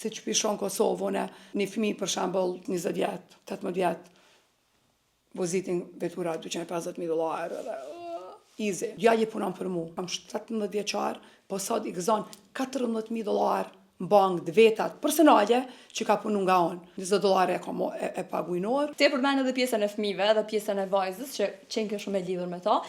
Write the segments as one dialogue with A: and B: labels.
A: si që pishon Kosovë, një fëmijë për shembull 20 vjet, 18 vjet, vozitin vetura $250,000 edhe easy. Djalli punon për mu. Kam 17 vjeçar, po sot i gëzon $14,000 në bankë të vetat personale që ka punu nga unë. $20 e paguajnor.
B: Ti e përmend edhe pjesën e fëmijëve edhe pjesën e vajzës që qenë shumë e lidhur me ta.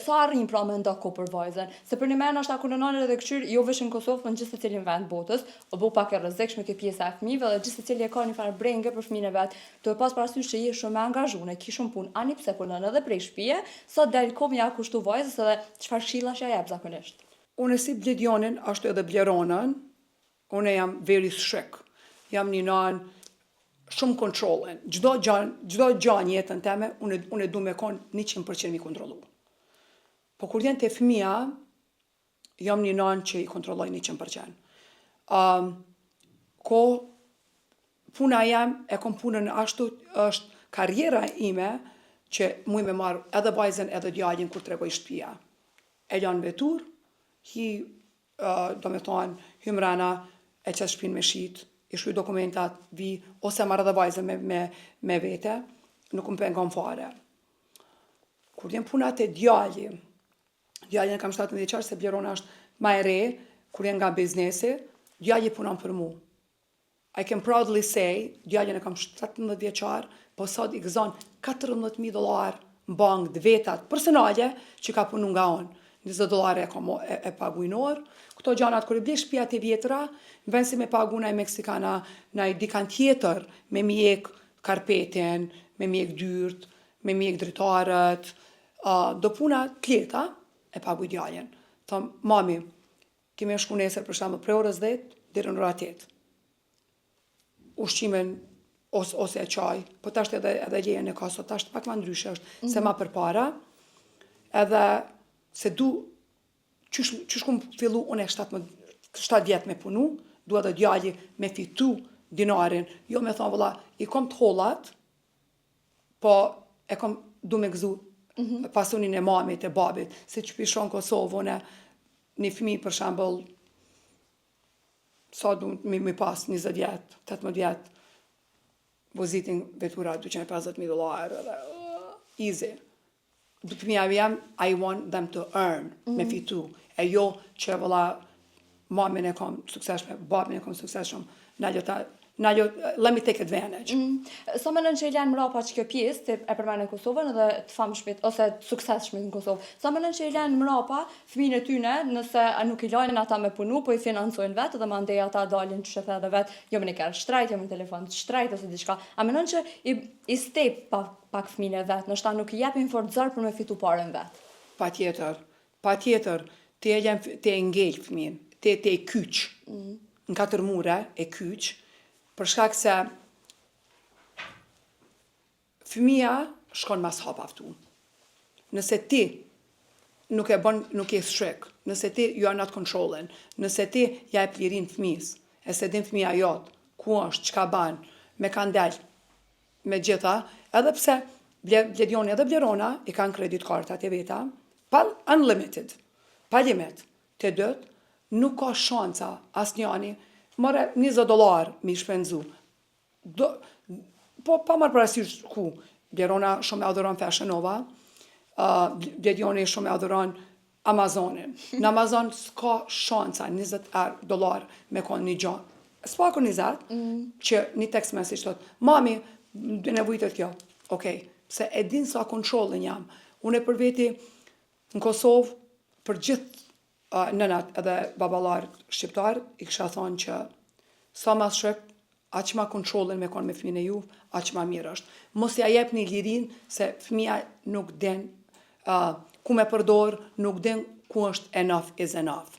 B: Sa arrin pra me ndo kohë për vajzën? Se për një mend është kur nënën edhe këqyr, jo vetëm në Kosovë, por në gjithë secilin vend botës, o bu pak e rrezikshme kjo pjesa e fëmijëve dhe gjithë secili e ka një farë brengë për fëmijën e vet. Do të pas parasysh që je shumë e angazhuar, ke shumë punë, ani pse punon edhe prej shtëpie, sa del kohë ja kushtu vajzës edhe çfarë këshillash ja jep zakonisht.
A: Unë si Bledionin, ashtu edhe Bleronën, unë jam very strict. Jam një nanë shumë kontrollen. Çdo gjë në jetën time, unë du me kon 100% mi kontrollu. Po kur vjen te fëmia, jam një nanë që i kontrolloj 100%. Puna jam, e kom punën ashtu, është karriera ime që muj me marrë edhe vajzën edhe djalin kur tregoj shtëpia. E lanë vetur, do me thonë, hymrana, e qes shpinë me shit, i shkruaj dokumentat, vi, ose marrë edhe vajzën me vete, nuk më pengon fare. Kur vjen puna te djalin e kam 17 vjeçar, se Blerona është ma e re, kur vjen nga biznesi, djali punon për mu. I can proudly say, djalin e kam 17 vjeçar, po sot i gëzon $14,000 në bankë të vetat personale që ka punu nga unë. $20 e paguajnor. Këto gjanat kur i blesh shtëpia e vjetra, në vend si me pagu naj meksikana, naj dikan tjetër, me mjek karpetin, me mjek dyrt, me mjek dritarët, do puna tjeta e paguaj djalin. Thom, mami, kemi shku nesër për shembull prej orës 10 deri në orën 8. Ushqimin ose e çaj, po tash edhe lejen e ka sot tash pak më ndryshe është se ma përpara. Edhe se du, qysh kum fillu unë e 7 vjet me punu, du edhe djali me fitu dinarin, jo me thonë vëlla, i kom të hollat, po e kom du me gëzu pasunin e mamit, e babit, se që pishon Kosovë, një fëmijë për shembull, sa du me pas 20 vjet, 18 vjet, vozitin vetura $250,000 edhe easy. Fëmija jam, I want them to earn, me fitu. E jo që vëlla mamin e kom sukseshme, babin e kom sukseshme, let me take advantage.
B: Sa mendon që i lën mrapa që kjo pjesë, ti e përmend në Kosovën edhe të famshmit ose të suksesshmit në Kosovë. Sa mendon që i lën mrapa fëmijën e tyne nëse nuk i lajnë ata me punu, po i financojnë vetë dhe mandej ata dalin që shefë edhe vetë, jo me një kërë shtrajt, jo me një telefon shtrajt ose diçka. A mendon që i step pak fëmijën e vetë, nështë ta nuk i jepin fort zor për me fitu parën vetë?
A: Patjetër, ti e ngel fëmijën, ti e kyç, në 4 mure e kyç, për shkak se fëmija shkon mas hapa aftu. Nëse ti nuk je strict, nëse ti you are not controlling, nëse ti ja e plirin fëmijës, e se din fëmija jot, ku është, çka ban, me kanë del, me gjitha, edhe pse Bledioni edhe Blerona i kanë kredit kartat e veta, unlimited, pa limit, të dët, nuk ka shanca asnjani, marrë $20 mi shpenzu. Po pa marrë parasysh ku, Blerona shumë e adhuron Fashion Nova, Bledioni shumë e adhuron Amazonin. Në Amazon s'ka shanca $20 me konë një gjanë. S'pako 20, që një text message thot, mami, dhe nevojtet kjo. Okej, se e din sa kontrollin jam. Unë e për veti në Kosovë, për gjithë nënat edhe babalarët shqiptarët, i kësha thonë që sa mas shëk, aq ma kontrollin me konë me fëmijën e juve, aq ma mirë është. Mos ja jep një lirin, se fëmija nuk den ku me përdor, nuk den ku është enough is enough.